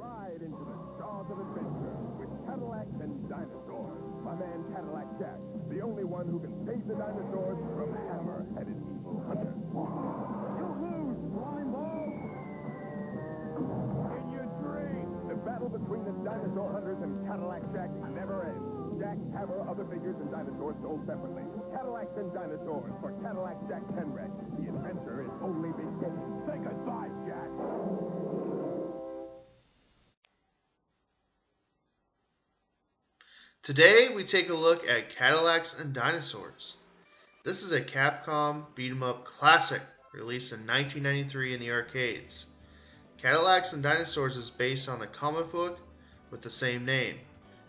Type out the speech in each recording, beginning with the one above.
Ride into the jaws of adventure with Cadillacs and Dinosaurs. My man Cadillac Jack, the only one who can save the dinosaurs from Hammer and his evil hunters. You lose, slime ball! In your dream! The battle between the dinosaur hunters and Cadillac Jack never ends. Jack, Hammer, other figures, and dinosaurs sold separately. Cadillacs and Dinosaurs for Cadillac Jack Penrec. The adventure is only beginning. Say goodbye, Jack! Today we take a look at Cadillacs and Dinosaurs. This is a Capcom beat-em-up classic released in 1993 in the arcades. Cadillacs and Dinosaurs is based on the comic book with the same name.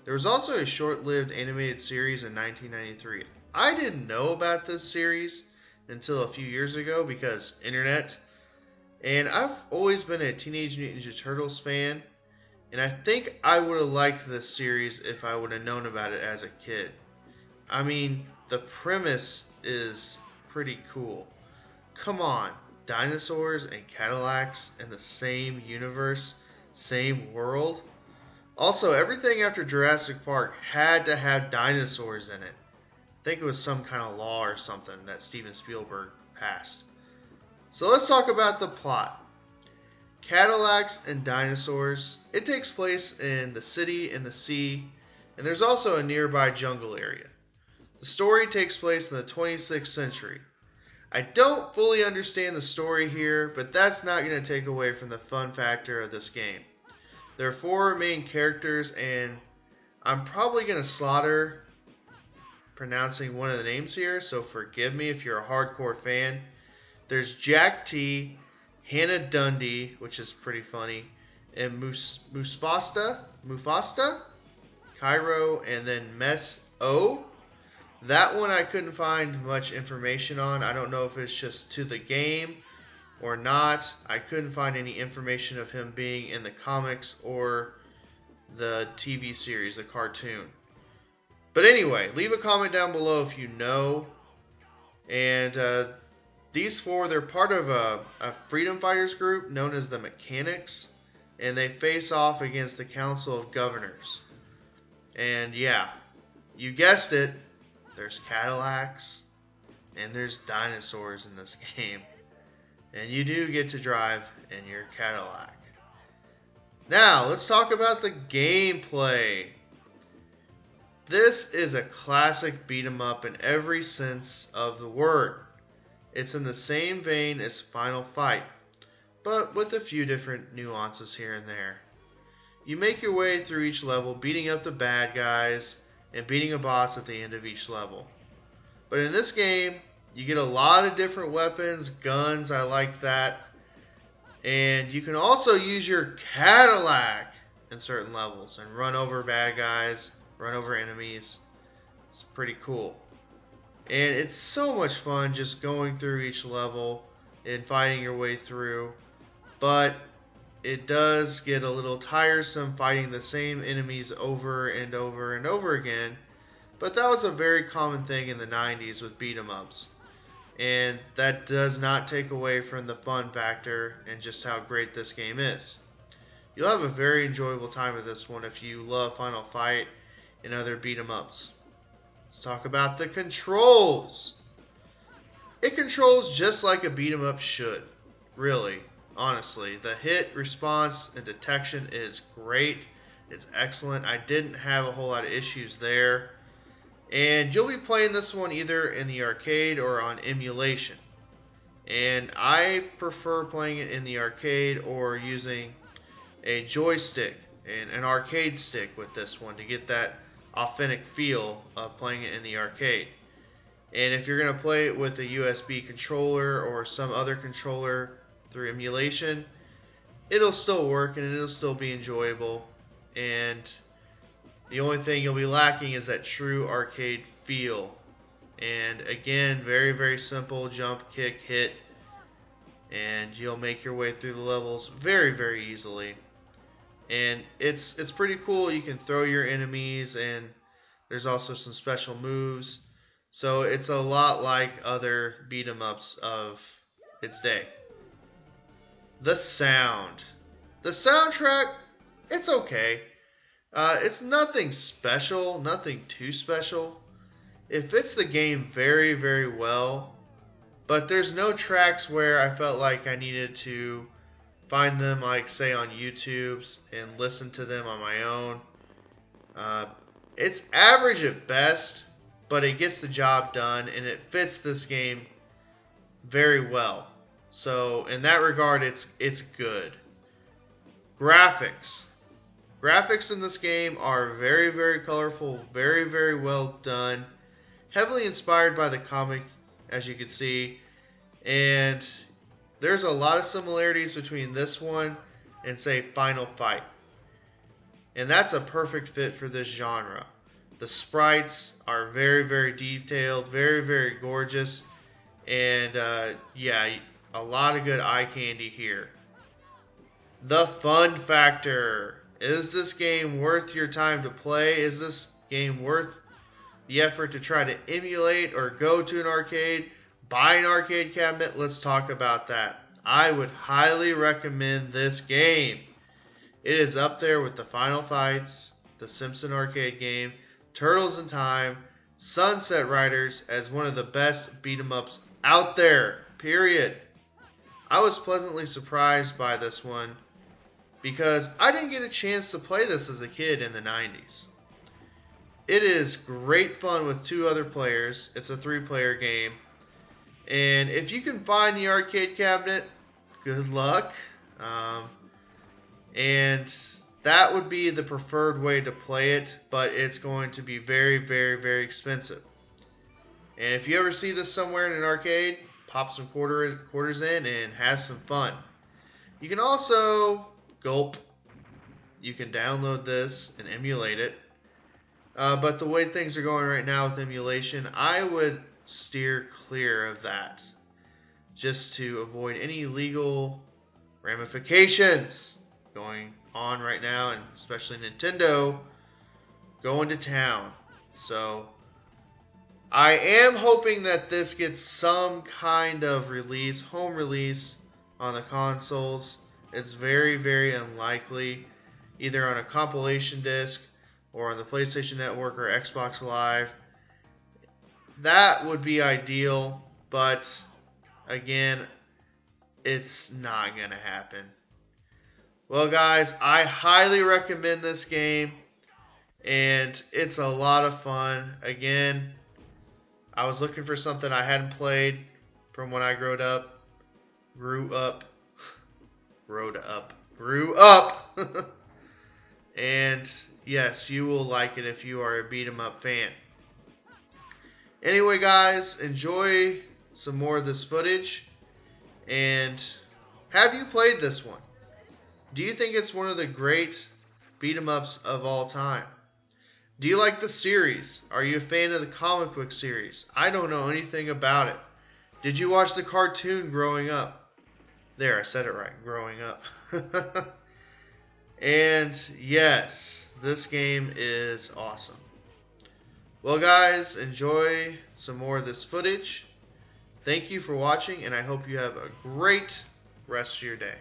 There was also a short-lived animated series in 1993. I didn't know about this series until a few years ago because internet. And I've always been a Teenage Mutant Ninja Turtles fan. And I think I would have liked this series if I would have known about it as a kid. I mean, the premise is pretty cool. Come on, dinosaurs and Cadillacs in the same universe, same world. Also, everything after Jurassic Park had to have dinosaurs in it. I think it was some kind of law or something that Steven Spielberg passed. So let's talk about the plot. Cadillacs and Dinosaurs. It takes place in the city and the sea, and there's also a nearby jungle area. The story takes place in the 26th century. I don't fully understand the story here, but that's not going to take away from the fun factor of this game. There are 4 main characters, and I'm probably going to slaughter pronouncing one of the names here, so forgive me if you're a hardcore fan. There's Jack T, Hannah Dundee, which is pretty funny, and Mufasta, Cairo, and then Mess O. That one I couldn't find much information on. I don't know if it's just to the game or not. I couldn't find any information of him being in the comics or the TV series, the cartoon. But anyway, leave a comment down below if you know. And these 4, they're part of a freedom fighters group known as the Mechanics, and they face off against the Council of Governors. And yeah, you guessed it, there's Cadillacs and there's dinosaurs in this game. And you do get to drive in your Cadillac. Now, let's talk about the gameplay. This is a classic beat 'em up in every sense of the word. It's in the same vein as Final Fight, but with a few different nuances here and there. You make your way through each level, beating up the bad guys and beating a boss at the end of each level. But in this game, you get a lot of different weapons, guns, I like that. And you can also use your Cadillac in certain levels and run over bad guys, run over enemies. It's pretty cool. And it's so much fun just going through each level and fighting your way through. But it does get a little tiresome fighting the same enemies over and over and over again. But that was a very common thing in the 90s with beat 'em ups. And that does not take away from the fun factor and just how great this game is. You'll have a very enjoyable time with this one if you love Final Fight and other beat 'em ups. Let's talk about the controls. It controls just like a beat 'em up should. Really, honestly. The hit, response, and detection is great. It's excellent. I didn't have a whole lot of issues there. And you'll be playing this one either in the arcade or on emulation. And I prefer playing it in the arcade or using a joystick and an arcade stick with this one to get that authentic feel of playing it in the arcade. And if you're going to play it with a USB controller or some other controller through emulation, it'll still work and it'll still be enjoyable. And the only thing you'll be lacking is that true arcade feel. And again, very, very simple jump, kick, hit, and you'll make your way through the levels very, very easily. And it's pretty cool. You can throw your enemies, and there's also some special moves. So it's a lot like other beat 'em ups of its day. The sound. The soundtrack It's okay. It's nothing special, nothing too special. It fits the game very, very well, but there's no tracks where I felt like I needed to find them, like, say, on YouTube and listen to them on my own. It's average at best, but it gets the job done, and it fits this game very well. So, in that regard, it's good. Graphics. Graphics in this game are very, very colorful, very, very well done. Heavily inspired by the comic, as you can see. And there's a lot of similarities between this one and, say, Final Fight. And that's a perfect fit for this genre. The sprites are very, very detailed, very, very gorgeous. And, yeah, a lot of good eye candy here. The fun factor. Is this game worth your time to play? Is this game worth the effort to try to emulate or go to an arcade, buy an arcade cabinet? Let's talk about that. I would highly recommend this game. It is up there with the Final Fights, the Simpson arcade game, Turtles in Time, Sunset Riders as one of the best beat-em-ups out there, period. I was pleasantly surprised by this one because I didn't get a chance to play this as a kid in the 90s. It is great fun with 2 other players. It's a 3-player game. And if you can find the arcade cabinet, good luck. And that would be the preferred way to play it, but it's going to be very, very, very expensive. And if you ever see this somewhere in an arcade, pop some quarters in and have some fun. You can also, gulp, you can download this and emulate it. But the way things are going right now with emulation, I would steer clear of that, just to avoid any legal ramifications going on right now, and especially Nintendo going to town. So I am hoping that this gets some kind of release, home release on the consoles. It's very, very unlikely, either on a compilation disc or on the PlayStation Network or Xbox Live. That would be ideal, but again, it's not going to happen. Well, guys, I highly recommend this game, and it's a lot of fun. Again, I was looking for something I hadn't played from when I grew up. And yes, you will like it if you are a beat 'em up fan. Anyway, guys, enjoy some more of this footage. And have you played this one? Do you think it's one of the great beat 'em ups of all time? Do you like the series? Are you a fan of the comic book series? I don't know anything about it. Did you watch the cartoon growing up? There, I said it right, growing up. And yes, this game is awesome. Well, guys, enjoy some more of this footage. Thank you for watching, and I hope you have a great rest of your day.